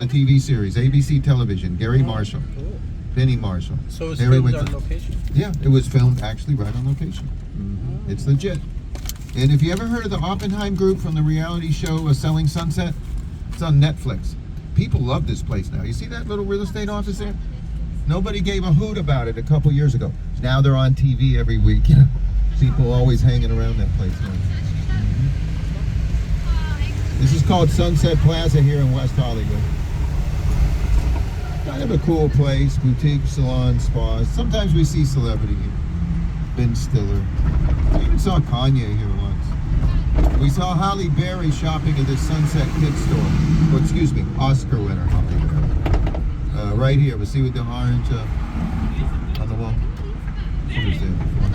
A TV series, ABC television, Gary Marshall, Cool. Penny Marshall. So it's Harry filmed on Winston. location? Yeah, it was filmed actually right on location. It's legit. And if you ever heard of the Oppenheim group from the reality show Selling Sunset, it's on Netflix. People love this place now. You see that little real estate office there? Nobody gave a hoot about it a couple years ago. Now they're on TV every week. You know, people always hanging around that place now. This is called Sunset Plaza here in West Hollywood. Kind of a cool place, boutique, salon, spas. Sometimes we see celebrity here. Ben Stiller. We even saw Kanye here once. We saw Halle Berry shopping at this Sunset Kids store. Or excuse me, Oscar winner Halle Berry. Right here, we see with the orange on the wall. She was there before.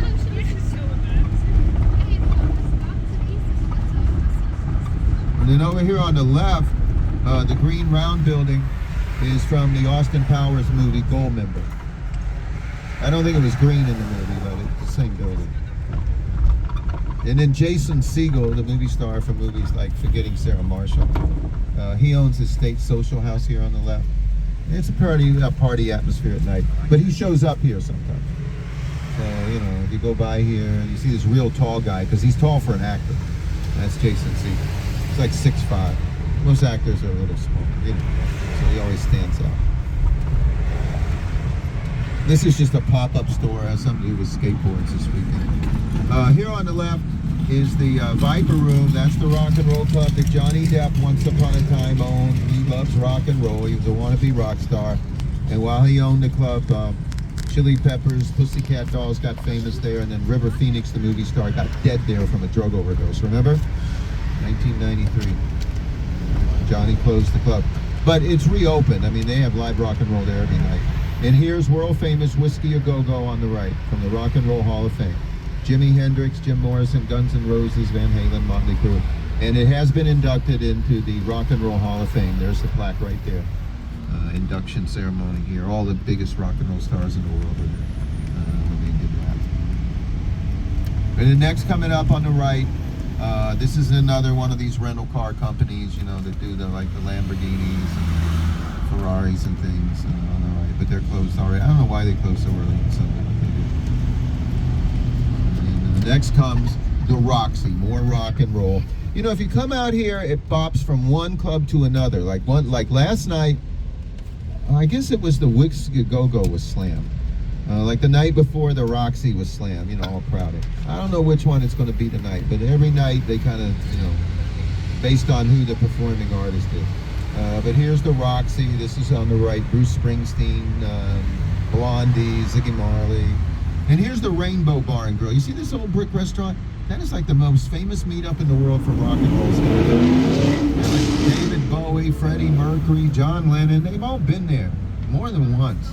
And then over here on the left, the green round building is from the Austin Powers movie Goldmember. I don't think it was green in the movie, but it's the same building. And then Jason Segel, the movie star from movies like Forgetting Sarah Marshall, he owns his State Social House here on the left. It's a party atmosphere at night, but he shows up here sometimes. So, you know, if you go by here, you see this real tall guy, because he's tall for an actor. That's Jason Segel. He's like 6'5". Most actors are a little small, you know, so he always stands out. This is just a pop-up store. Has something to do with skateboards this weekend. Here on the left is the Viper Room. That's the rock and roll club that Johnny Depp once upon a time owned. He loves rock and roll. He was a wannabe rock star. And while he owned the club, Chili Peppers, Pussycat Dolls got famous there, and then River Phoenix, the movie star, got dead there from a drug overdose. Remember? 1993. Johnny closed the club. But it's reopened. I mean, they have live rock and roll there every night. And here's world famous Whiskey A Go-Go on the right from the Rock and Roll Hall of Fame. Jimi Hendrix, Jim Morrison, Guns N' Roses, Van Halen, Motley Crue. And it has been inducted into the Rock and Roll Hall of Fame. There's the plaque right there. Induction ceremony here. All the biggest rock and roll stars in the world are there when they did that. And the next coming up on the right, this is another one of these rental car companies, you know, that do the Lamborghinis and Ferraris and things on the right, but they're closed already. I don't know why they close so early on Sunday, but they do. And the next comes the Roxy, more rock and roll. You know, if you come out here, it bops from one club to another. Like last night, I guess it was the Whiskey Go-Go was slammed. Like the night before, the Roxy was slammed, you know, all crowded. I don't know which one it's going to be tonight, but every night they kind of, you know, based on who the performing artist is. But here's the Roxy. This is on the right. Bruce Springsteen, Blondie, Ziggy Marley. And here's the Rainbow Bar and Grill. You see this old brick restaurant? That is like the most famous meetup in the world for rock and roll stars. Like David Bowie, Freddie Mercury, John Lennon. They've all been there more than once.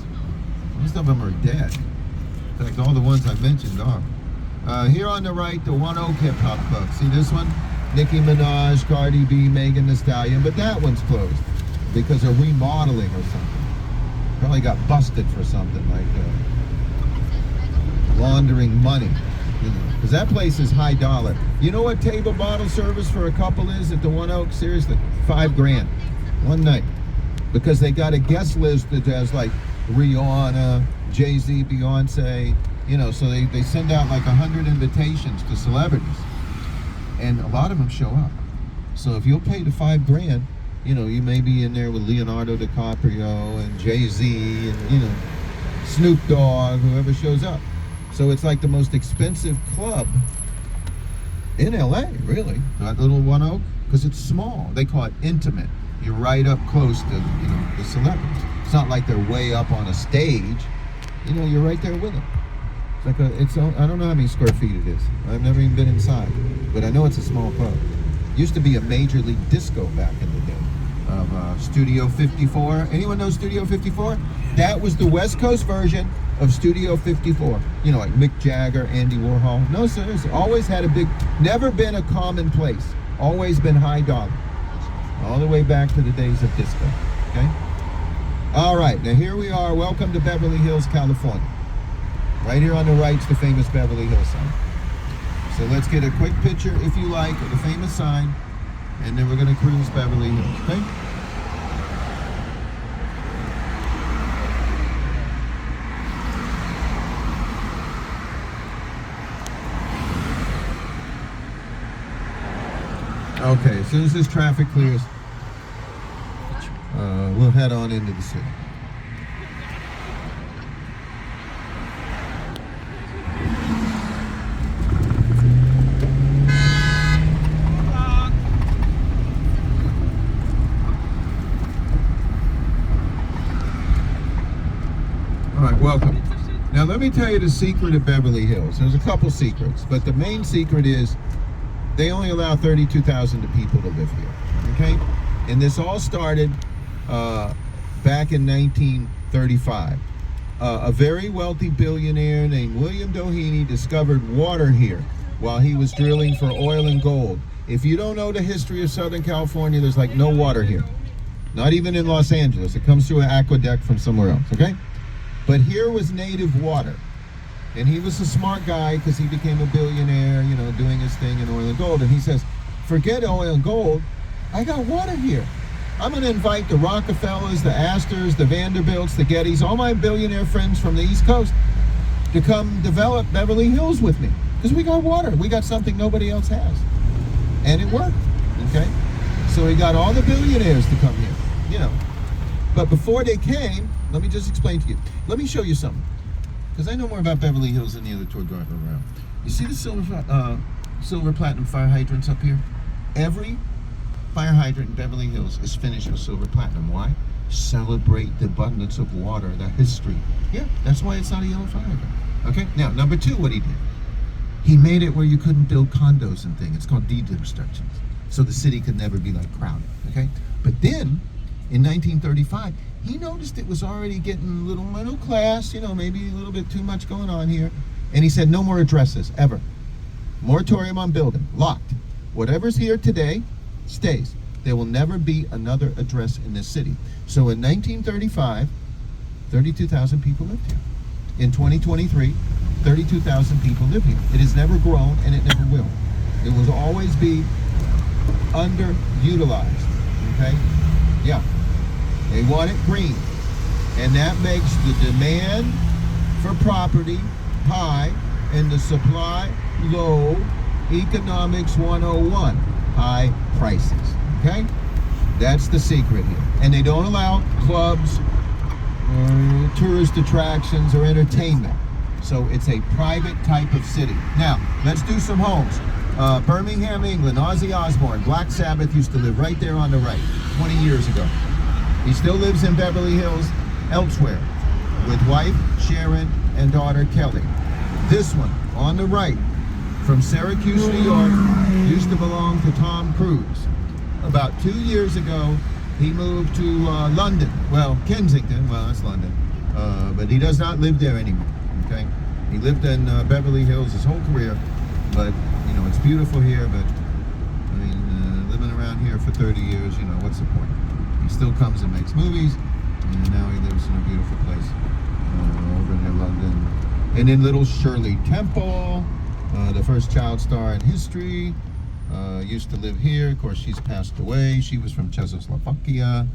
Most of them are dead. In fact, all the ones I mentioned are. Here on the right, the One Oak Hip Hop Club. See this one? Nicki Minaj, Cardi B, Megan Thee Stallion, but that one's closed because of remodeling or something. Probably got busted for something like laundering money, you know, because that place is high dollar. You know what table bottle service for a couple is at the One Oak? Seriously, $5,000 one night, because they got a guest list that has like Rihanna, Jay-Z, Beyonce, you know, so they send out like 100 invitations to celebrities. And a lot of them show up. So if you'll pay the $5,000, you know, you may be in there with Leonardo DiCaprio and Jay-Z and, you know, Snoop Dogg, whoever shows up. So it's like the most expensive club in LA, really. That little One Oak, because it's small. They call it intimate. You're right up close to, you know, the celebrities. It's not like they're way up on a stage. You know, you're right there with them. It's like I don't know how many square feet it is. I've never even been inside, but I know it's a small club. Used to be a major league disco back in the day of Studio 54. Anyone know Studio 54? That was the West Coast version of Studio 54. You know, like Mick Jagger, Andy Warhol. No, seriously, always had never been a common place. Always been high dollar. All the way back to the days of disco, okay? All right, now here we are. Welcome to Beverly Hills, California. Right here on the right is the famous Beverly Hills sign. So let's get a quick picture, if you like, of the famous sign, and then we're going to cruise Beverly Hills, okay? Okay, as soon as this traffic clears, we'll head on into the city. All right, welcome. Now let me tell you the secret of Beverly Hills. There's a couple secrets, but the main secret is they only allow 32,000 people to live here, okay? And this all started back in 1935. A very wealthy billionaire named William Doheny discovered water here while he was drilling for oil and gold. If you don't know the history of Southern California, there's like no water here. Not even in Los Angeles. It comes through an aqueduct from somewhere else, okay? But here was native water. And he was a smart guy because he became a billionaire, you know, doing his thing in oil and gold. And he says, forget oil and gold, I got water here. I'm going to invite the Rockefellers, the Astors, the Vanderbilts, the Gettys, all my billionaire friends from the East Coast to come develop Beverly Hills with me. Because we got water. We got something nobody else has. And it worked, okay? So he got all the billionaires to come here, you know. But before they came, let me just explain to you. Let me show you something. Because I know more about Beverly Hills than the other tour driver around. You see the silver platinum fire hydrants up here? Every fire hydrant in Beverly Hills is finished with silver platinum. Why? Celebrate the abundance of water, the history. Yeah, that's why it's not a yellow fire hydrant. Okay? Now, number two, what he did. He made it where you couldn't build condos and things. It's called deed restrictions. So the city could never be like crowded. Okay? But then, in 1935, he noticed it was already getting a little middle class, you know, maybe a little bit too much going on here. And he said, no more addresses, ever. Moratorium on building, locked. Whatever's here today stays. There will never be another address in this city. So in 1935, 32,000 people lived here. In 2023, 32,000 people live here. It has never grown and it never will. It will always be underutilized, okay? Yeah. They want it green. And that makes the demand for property high and the supply low. Economics 101. High prices. Okay? That's the secret here. And they don't allow clubs or tourist attractions or entertainment. So it's a private type of city. Now, let's do some homes. Birmingham, England, Ozzy Osbourne, Black Sabbath used to live right there on the right 20 years ago. He still lives in Beverly Hills elsewhere with wife Sharon and daughter Kelly. This one on the right from Syracuse, New York, used to belong to Tom Cruise. About 2 years ago, he moved to London. Well, Kensington, well, that's London. But he does not live there anymore, okay? He lived in Beverly Hills his whole career, but, you know, it's beautiful here, but, I mean, living around here for 30 years, you know, what's the point? He still comes and makes movies, and now he lives in a beautiful place over near London. And then little Shirley Temple, the first child star in history, used to live here. Of course, she's passed away. She was from Czechoslovakia.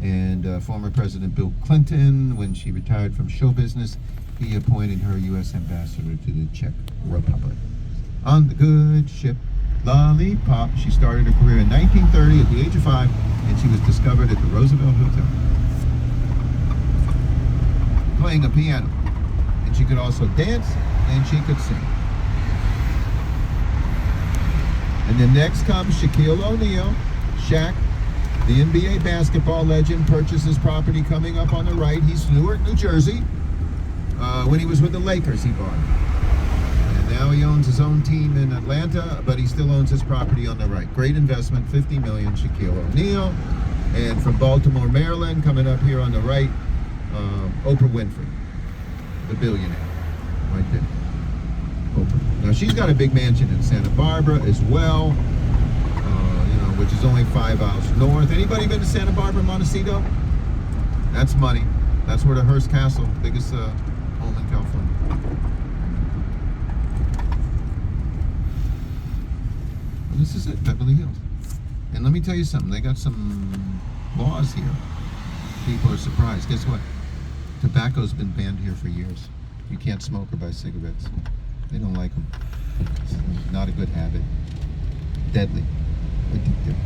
And former President Bill Clinton, when she retired from show business, he appointed her U.S. ambassador to the Czech Republic. On the good ship Lollipop, she started her career in 1930 at the age of 5, and she was discovered at the Roosevelt Hotel playing a piano. And she could also dance, and she could sing. And then next comes Shaquille O'Neal. Shaq, the NBA basketball legend, purchases property coming up on the right. He's Newark, New Jersey. When he was with the Lakers, he bought it. And now he owns his own team in Atlanta, but he still owns his property on the right. Great investment, $50 million, Shaquille O'Neal. And from Baltimore, Maryland, coming up here on the right, Oprah Winfrey, the billionaire, right there. Oprah. Now she's got a big mansion in Santa Barbara as well, which is only 5 hours north. Anybody been to Santa Barbara, Montecito? That's money. That's where the Hearst Castle, biggest home in California. And this is it, Beverly Hills. And let me tell you something. They got some laws here. People are surprised. Guess what? Tobacco's been banned here for years. You can't smoke or buy cigarettes. They don't like them. It's not a good habit. Deadly. addictive.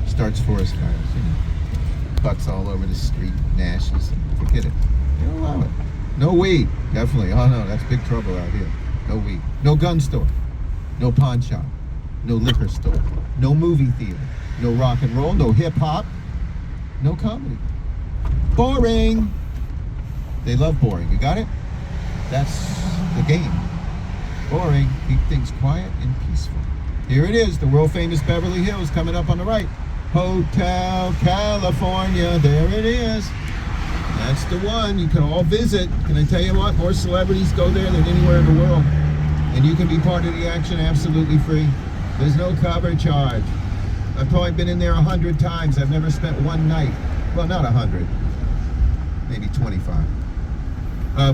Starts forest fires, you know. Butts all over the street, gnashes. Forget it. You don't allow it. No weed, definitely. Oh no, that's big trouble out here. No weed. No gun store. No pawn shop. No liquor store. No movie theater. No rock and roll. No hip hop. No comedy. Boring. They love boring. You got it? That's the game. Boring. Keep things quiet and peaceful. Here it is, the world famous Beverly Hills coming up on the right. Hotel California. There it is. That's the one. You can all visit. Can I tell you what? More celebrities go there than anywhere in the world. And you can be part of the action absolutely free. There's no cover charge. I've probably been in there 100 times. I've never spent one night. Well, not 100. Maybe 25.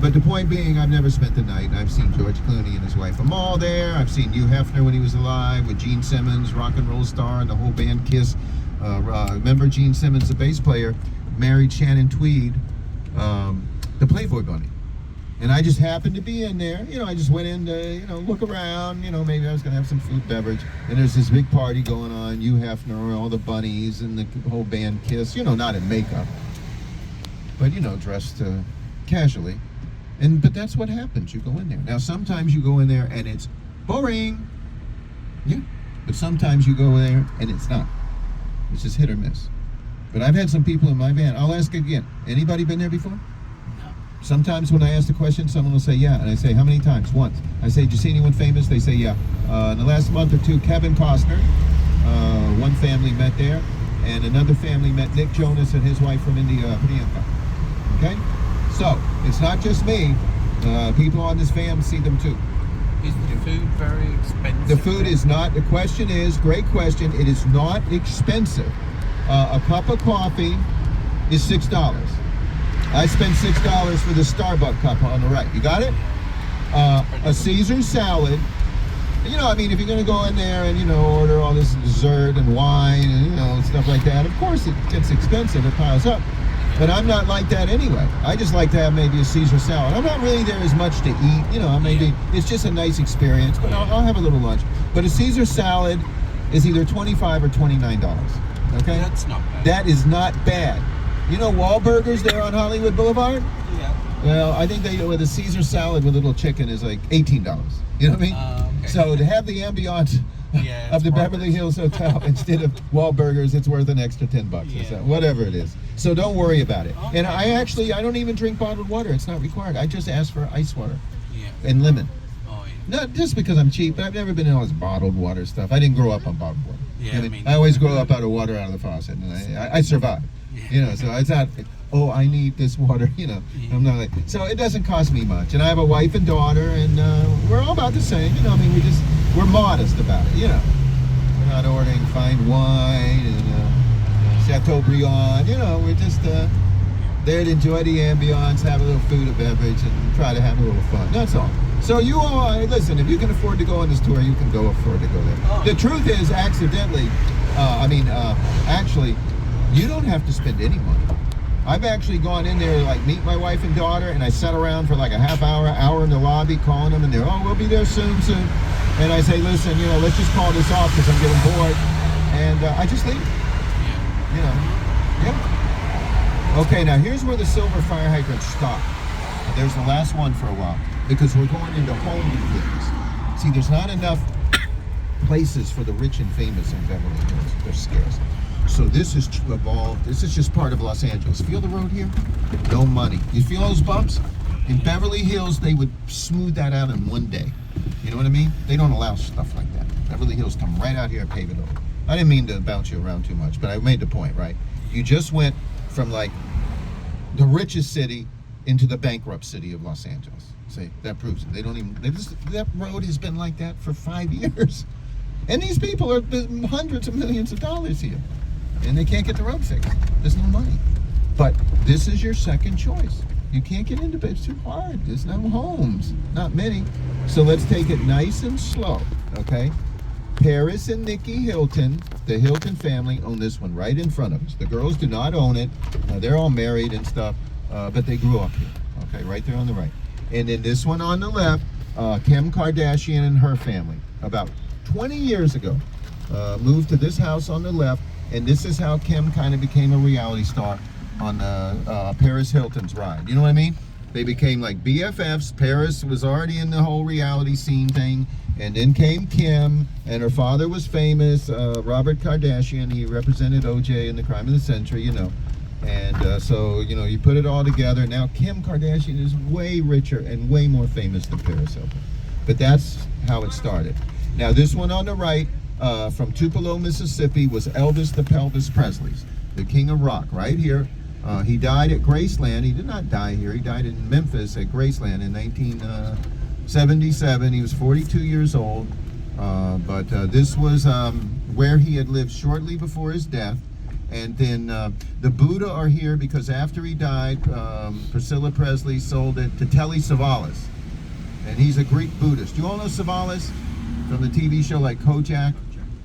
But the point being, I've never spent the night. I've seen George Clooney and his wife Amal there. I've seen Hugh Hefner when he was alive with Gene Simmons, rock and roll star, and the whole band Kiss. Remember Gene Simmons, the bass player, married Shannon Tweed, the Playboy Bunny. And I just happened to be in there. You know, I just went in to, you know, look around. You know, maybe I was going to have some food, beverage. And there's this big party going on. Hugh Hefner, all the bunnies, and the whole band Kiss. You know, not in makeup, but, you know, dressed casually. But that's what happens. You go in there. Now, sometimes you go in there and it's boring. Yeah. But sometimes you go there and it's not. It's just hit or miss. But I've had some people in my van. I'll ask again. Anybody been there before? No. Sometimes when I ask the question, someone will say, yeah. And I say, how many times? Once. I say, did you see anyone famous? They say, yeah. In the last month or two, Kevin Costner. One family met there. And another family met Nick Jonas and his wife from India, Priyanka. Okay? So, it's not just me. People on this fam see them too. Is the food very expensive? The food is not. The question is, great question, it is not expensive. A cup of coffee is $6. I spent $6 for the Starbucks cup on the right. You got it? A Caesar salad. You know, I mean, if you're going to go in there and, you know, order all this dessert and wine and, you know, stuff like that, of course it gets expensive. It piles up. But I'm not like that anyway. I just like to have maybe a Caesar salad. I'm not really there as much to eat. You know, maybe it's just a nice experience, but I'll have a little lunch. But a Caesar salad is either $25 or $29. Okay? That's not bad. That is not bad. You know Wahlburgers there on Hollywood Boulevard? Yeah. Well, I think they with a Caesar salad with little chicken is like $18. You know what I mean? Okay. So to have the ambiance of the Beverly Hills Hotel instead of Wahlburgers, it's worth an extra $10 or so, whatever it is. So don't worry about it. Okay. And I don't even drink bottled water. It's not required. I just ask for ice water and lemon. Oh, yeah. Not just because I'm cheap, but I've never been in all this bottled water stuff. I didn't grow up on bottled water. Yeah, I always grow up out of water out of the faucet, and I survive. You know, so it's not, oh, I need this water, you know. I'm not like, so it doesn't cost me much. And I have a wife and daughter, and we're all about the same, you know. I mean, we're modest about it, you know. We're not ordering fine wine and Chateaubriand, you know. We're just there to enjoy the ambiance, have a little food or beverage, and try to have a little fun. That's all. So you all, listen, if you can afford to go on this tour, you can afford to go there. Oh. The truth is, actually, you don't have to spend any money. I've actually gone in there to like meet my wife and daughter, and I sat around for like a half hour in the lobby calling them, and they're, oh, we'll be there soon. And I say, listen, you know, let's just call this off because I'm getting bored. And I just leave. You know, yeah. Okay, now here's where the silver fire hydrants stop. There's the last one for a while because we're going into home things. See, there's not enough places for the rich and famous in Beverly Hills. They're scarce. So this is evolved. This is just part of Los Angeles. Feel the road here? No money. You feel those bumps? In Beverly Hills, they would smooth that out in one day. You know what I mean? They don't allow stuff like that. Beverly Hills come right out here and pave it over. I didn't mean to bounce you around too much, but I made the point, right? You just went from like the richest city into the bankrupt city of Los Angeles. See, that proves it. That road has been like that for 5 years. And these people are hundreds of millions of dollars here. And they can't get the road fixed. There's no money. But this is your second choice. You can't get into it. It's too hard. There's no homes. Not many. So let's take it nice and slow, okay? Paris and Nikki Hilton, the Hilton family, own this one right in front of us. The girls do not own it. They're all married and stuff, but they grew up here, okay? Right there on the right. And then this one on the left, Kim Kardashian and her family. About 20 years ago, moved to this house on the left, and this is how Kim kind of became a reality star on Paris Hilton's ride. You know what I mean? They became like BFFs. Paris was already in the whole reality scene thing, and then came Kim, and her father was famous, Robert Kardashian. He represented OJ in the Crime of the Century, you know. And so, you know, you put it all together. Now Kim Kardashian is way richer and way more famous than Paris Hilton. But that's how it started. Now this one on the right, from Tupelo, Mississippi, was Elvis the Pelvis Presley, the king of rock, right here. He died at Graceland. He did not die here. He died in Memphis at Graceland in 1977. He was 42 years old. But this was where he had lived shortly before his death. And then the Buddha are here because after he died, Priscilla Presley sold it to Telly Savalas. And he's a Greek Buddhist. You all know Savalas from the TV show like Kojak?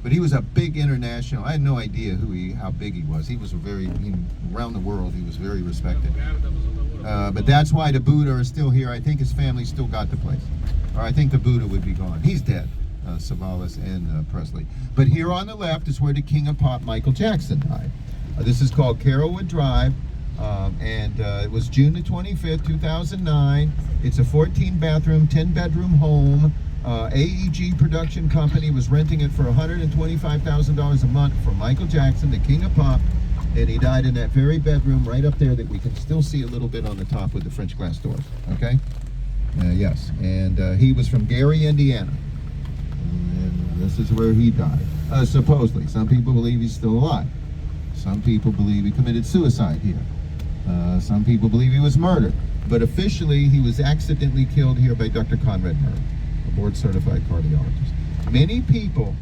But he was a big international. I had no idea how big he was. He was around the world. He was very respected. But that's why the Buddha are still here. I think his family still got the place. Or I think the Buddha would be gone. He's dead, Savalas and Presley. But here on the left is where the king of pop, Michael Jackson, died. This is called Carrollwood Drive. And it was June the 25th, 2009. It's a 14-bathroom, 10-bedroom home. AEG production company was renting it for $125,000 a month for Michael Jackson, the king of pop, and he died in that very bedroom right up there that we can still see a little bit on the top with the French glass doors. Okay? Yes, and he was from Gary, Indiana, and this is where he died. Supposedly, some people believe he's still alive. Some people believe he committed suicide here. Some people believe he was murdered, but officially he was accidentally killed here by Dr. Conrad Murray, a board-certified cardiologist. Many people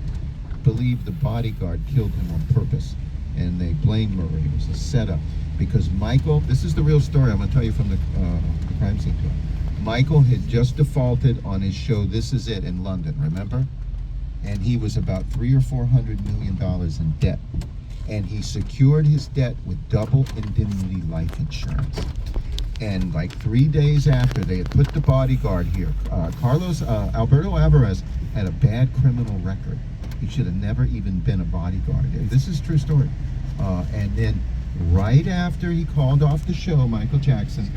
believe the bodyguard killed him on purpose, and they blame Murray. It was a setup because Michael, this is the real story I'm going to tell you from the crime scene tour. Michael had just defaulted on his show This Is It in London, remember? And he was about $300 or $400 million in debt. And he secured his debt with double indemnity life insurance. And like 3 days after they had put the bodyguard here, Alberto Alvarez had a bad criminal record. He should have never even been a bodyguard. This is a true story. And then right after he called off the show, Michael Jackson,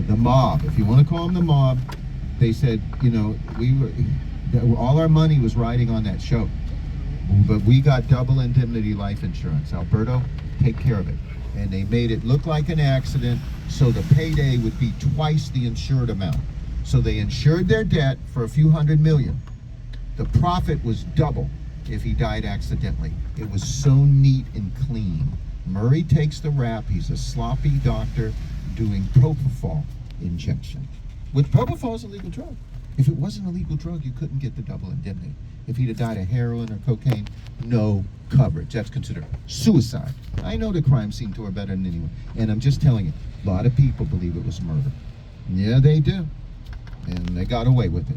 the mob, if you want to call him the mob, they said, you know, all our money was riding on that show. But we got double indemnity life insurance. Alberto, take care of it. And they made it look like an accident, so the payday would be twice the insured amount. So they insured their debt for a few $100 million. The profit was double if he died accidentally. It was so neat and clean. Murray takes the rap. He's a sloppy doctor doing propofol injection. Which propofol is a legal drug. If it wasn't a legal drug, you couldn't get the double indemnity. If he'd have died of heroin or cocaine, no coverage. That's considered suicide. I know the crime scene tour better than anyone, and I'm just telling you, a lot of people believe it was murder. Yeah, they do, and they got away with it.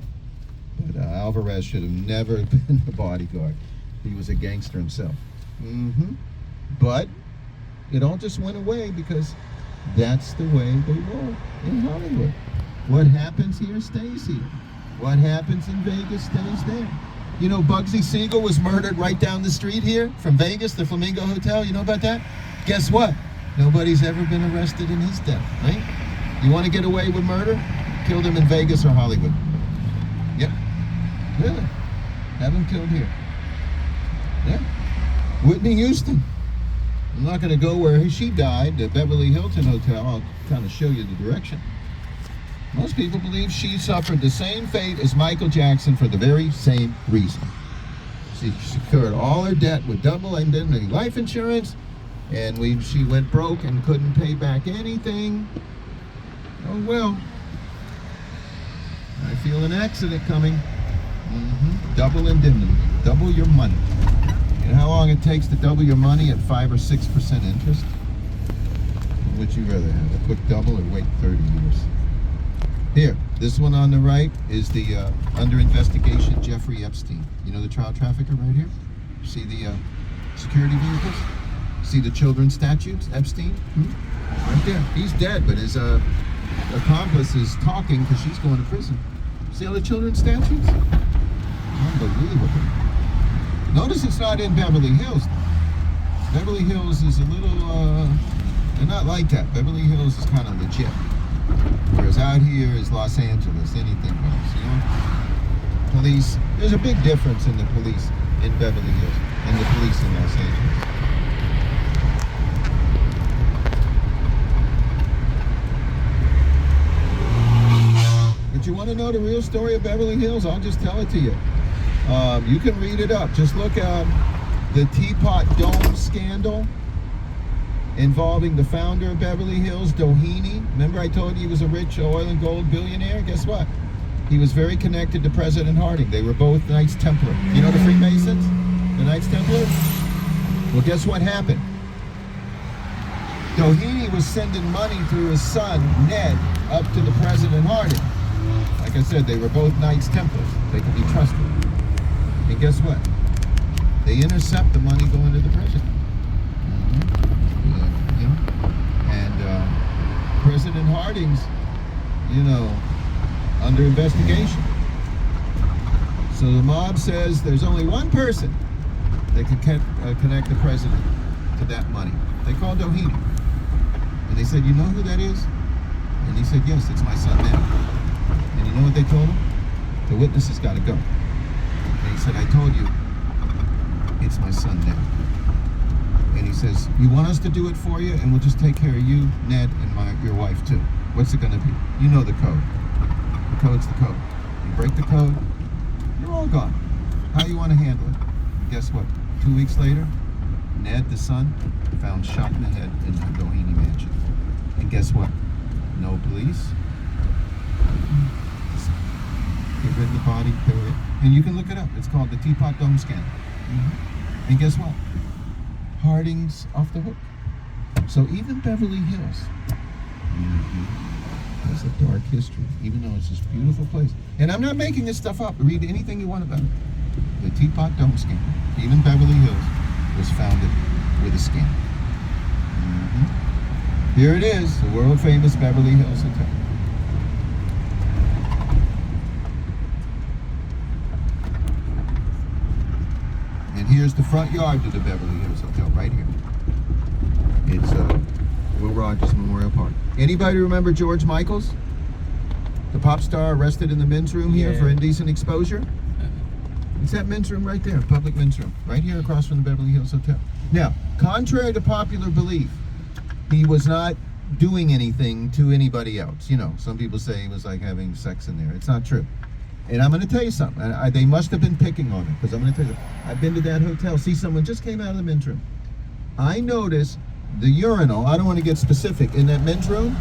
But Alvarez should have never been the bodyguard. He was a gangster himself. But it all just went away because that's the way they roll in Hollywood. What happens here stays here. What happens in Vegas stays there. You know, Bugsy Siegel was murdered right down the street here from Vegas, the Flamingo Hotel. You know about that? Guess what? Nobody's ever been arrested in his death, right? You want to get away with murder? Killed him in Vegas or Hollywood. Yep. Really? Have him killed here. Yeah. Whitney Houston. I'm not going to go where she died, the Beverly Hilton Hotel. I'll kind of show you the direction. Most people believe she suffered the same fate as Michael Jackson for the very same reason. She secured all her debt with double indemnity life insurance, and she went broke and couldn't pay back anything. Oh well. I feel an accident coming. Double indemnity. Double your money. You know how long it takes to double your money at 5 or 6% interest? What would you rather have? A quick double or wait 30 years? Here, this one on the right is the under investigation Jeffrey Epstein. You know the child trafficker right here? See the security vehicles? See the children's statues? Epstein? Right there. He's dead, but his accomplice is talking because she's going to prison. See all the children's statues? Unbelievable. Notice it's not in Beverly Hills. Beverly Hills is a little, they're not like that. Beverly Hills is kind of legit. Whereas out here is Los Angeles, anything goes, you know? Police, there's a big difference in the police in Beverly Hills and the police in Los Angeles. But you want to know the real story of Beverly Hills? I'll just tell it to you. You can read it up. Just look at the Teapot Dome scandal involving the founder of Beverly Hills, Doheny. Remember I told you he was a rich oil and gold billionaire? Guess what? He was very connected to President Harding. They were both Knights Templar. You know the Freemasons? The Knights Templar? Well, guess what happened? Doheny was sending money through his son, Ned, up to the President Harding. Like I said, they were both Knights Templars. They could be trusted. And guess what? They intercept the money going to the president. You know? And President Harding's, you know, under investigation. So the mob says there's only one person that can connect the president to that money. They called Doheny. And they said, you know who that is? And he said, yes, it's my son Ned. And you know what they told him? The witness has got to go. And he said, I told you, it's my son Ned. And he says, you want us to do it for you, and we'll just take care of you, Ned, and your wife too. What's it going to be? You know the code. The code's the code. You break the code, you're all gone. How you want to handle it? And guess what? 2 weeks later, Ned, the son, found shot in the head in the Doheny mansion. And guess what? No police. Just get rid of the body, bury it. And you can look it up. It's called the Teapot Dome scandal. And guess what? Harding's off the hook. So even Beverly Hills has a dark history, even though it's this beautiful place. And I'm not making this stuff up. Read anything you want about it. The Teapot Dome scandal. Even Beverly Hills was founded with a scam. Here it is, the world famous Beverly Hills Hotel. And here's the front yard to the Beverly Hills Hotel, right here. It's Will Rogers Memorial Park. Anybody remember George Michaels? The pop star arrested in the men's room here for indecent exposure? It's that men's room right there, public men's room, right here across from the Beverly Hills Hotel. Now, contrary to popular belief, he was not doing anything to anybody else. You know, some people say he was like having sex in there. It's not true. And I'm going to tell you something. They must have been picking on him, because I'm going to tell you, I've been to that hotel. See, someone just came out of the men's room. I noticed the urinal, I don't want to get specific, in that men's room,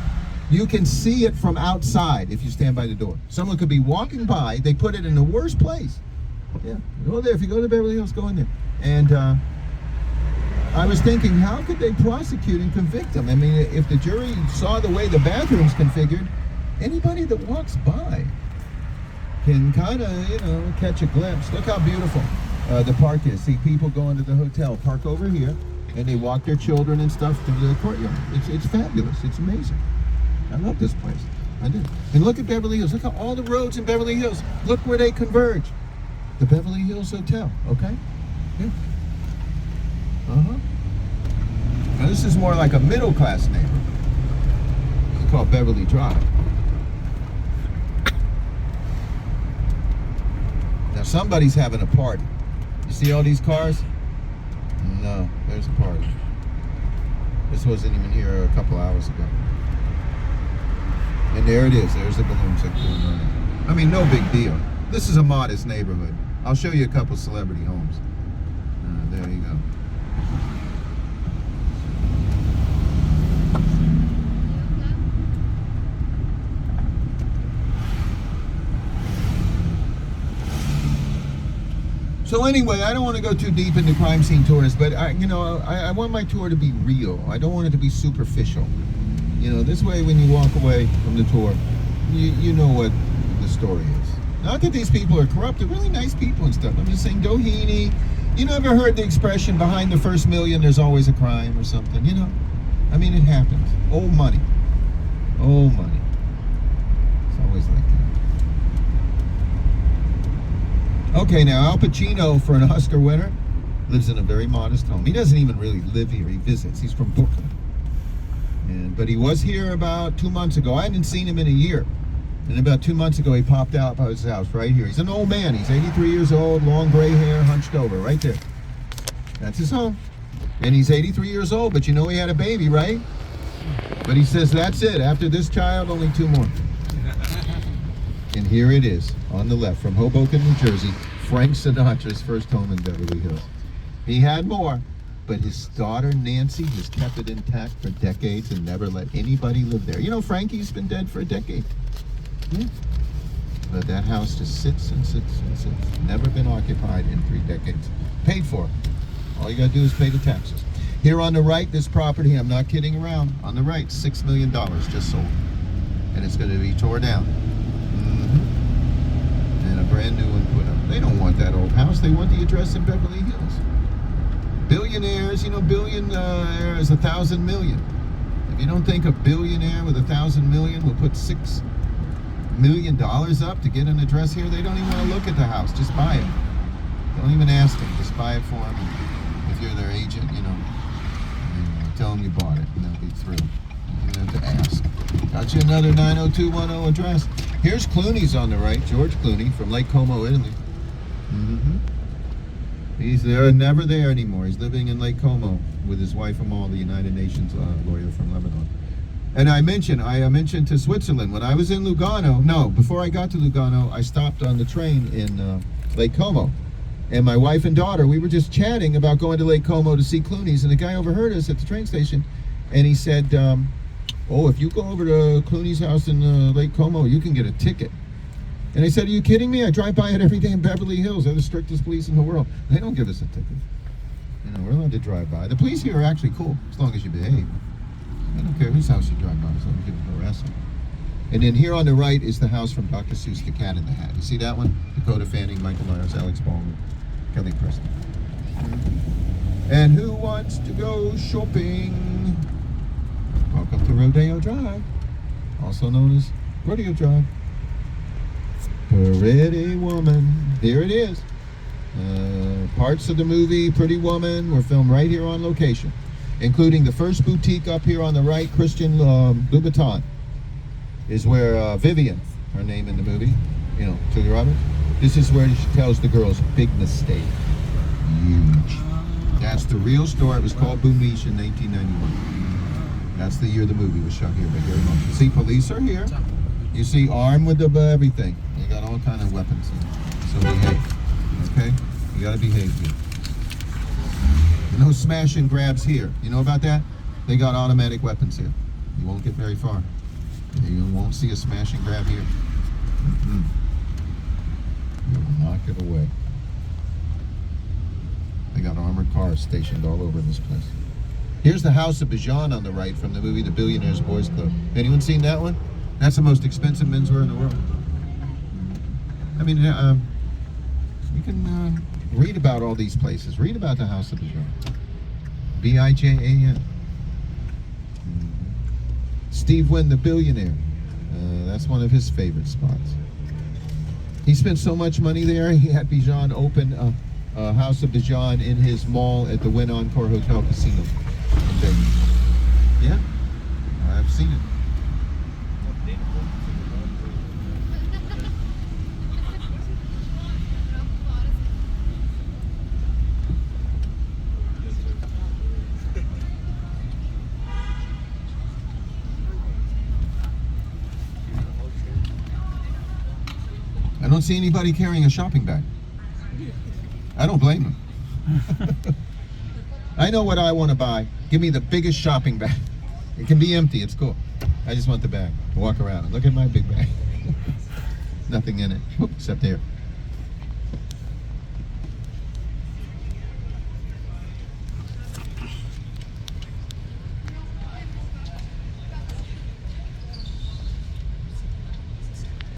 you can see it from outside if you stand by the door. Someone could be walking by, they put it in the worst place. Yeah, go there. If you go to Beverly Hills, go in there. And I was thinking, how could they prosecute and convict him? I mean, if the jury saw the way the bathroom's configured, anybody that walks by can kind of, you know, catch a glimpse. Look how beautiful the park is. See, people go into the hotel, park over here, and they walk their children and stuff to the courtyard. It's fabulous. It's amazing. I love this place. I do. And look at Beverly Hills. Look at all the roads in Beverly Hills. Look where they converge. The Beverly Hills Hotel, okay? Yeah. Now this is more like a middle-class neighborhood. It's called Beverly Drive. Now somebody's having a party. You see all these cars? No, there's a party. This wasn't even here a couple hours ago. And there it is. There's the balloon running. I mean, no big deal. This is a modest neighborhood. I'll show you a couple celebrity homes. There you go. So anyway, I don't want to go too deep into crime scene tourists, but I want my tour to be real. I don't want it to be superficial. You know, this way when you walk away from the tour, you know what the story is. Not that these people are corrupt, they're really nice people and stuff. I'm just saying, Doheny, you never heard the expression, behind the first million there's always a crime or something, you know? I mean, it happens. Old money. Old money. It's always like that. Okay, now Al Pacino for an Oscar winner. Lives in a very modest home. He doesn't even really live here. He visits. He's from Brooklyn. But he was here about 2 months ago. I hadn't seen him in a year. And about 2 months ago, he popped out of his house right here. He's an old man. He's 83 years old, long gray hair, hunched over, right there. That's his home. And he's 83 years old, but you know he had a baby, right? But he says, that's it. After this child, only 2 more. And here it is, on the left, from Hoboken, New Jersey, Frank Sinatra's first home in Beverly Hills. He had more, but his daughter Nancy has kept it intact for decades and never let anybody live there. You know, Frankie's been dead for a decade. Yeah. But that house just sits and sits and sits. Never been occupied in 3 decades. Paid for. All you gotta do is pay the taxes. Here on the right, this property, I'm not kidding around, on the right, $6 million just sold. And it's gonna be tore down. And a brand new one put up. They don't want that old house. They want the address in Beverly Hills. Billionaires, you know, billionaire is 1,000 million. If you don't think a billionaire with 1,000 million will put $6 million up to get an address here, they don't even want to look at the house. Just buy it. Don't even ask them. Just buy it for them. And if you're their agent, you know, and tell them you bought it, and they'll be thrilled. You don't have to ask. Got you another 90210 address. Here's Clooney's on the right, George Clooney from Lake Como, Italy. He's never there anymore. He's living in Lake Como with his wife Amal, the United Nations lawyer from Lebanon. And I mentioned to Switzerland when I was in Lugano. No, before I got to Lugano, I stopped on the train in Lake Como. And my wife and daughter, we were just chatting about going to Lake Como to see Clooney's, and the guy overheard us at the train station, and he said, oh, if you go over to Clooney's house in Lake Como, you can get a ticket. And I said, are you kidding me? I drive by it every day in Beverly Hills. They're the strictest police in the world. They don't give us a ticket. You know, we're allowed to drive by. The police here are actually cool, as long as you behave. I don't care whose house you drive by, as long as you don't harass them. And then here on the right is the house from Dr. Seuss, The Cat in the Hat. You see that one? Dakota Fanning, Michael Myers, Alex Baldwin, Kelly Preston. And who wants to go shopping? Welcome to Rodeo Drive, also known as Rodeo Drive. Pretty Woman. Here it is. Parts of the movie Pretty Woman were filmed right here on location, including the first boutique up here on the right, Christian Louboutin, is where Vivian, her name in the movie, you know, Julia Roberts, this is where she tells the girls, big mistake. Huge. That's the real store. It was called Boomish in 1991. That's the year the movie was shot here by Gary Motion. You see, police are here. You see, armed with the everything. They got all kind of weapons. So behave. Okay? You gotta behave here. No smash and grabs here. You know about that? They got automatic weapons here. You won't get very far. You won't see a smash and grab here. You will not get away. They got armored cars stationed all over this place. Here's the House of Bijan on the right from the movie The Billionaires Boys Club. Anyone seen that one? That's the most expensive menswear in the world. I mean, you can read about all these places. Read about the House of Bijan. B-I-J-A-N. Steve Wynn, the billionaire. That's one of his favorite spots. He spent so much money there, he had Bijan open a House of Bijan in his mall at the Wynn Encore Hotel Casino in Vegas. Yeah, I've seen it. I don't see anybody carrying a shopping bag. I don't blame them. I know what I want to buy. Give me the biggest shopping bag. It can be empty, it's cool. I just want the bag. Walk around and look at my big bag. Nothing in it, except air.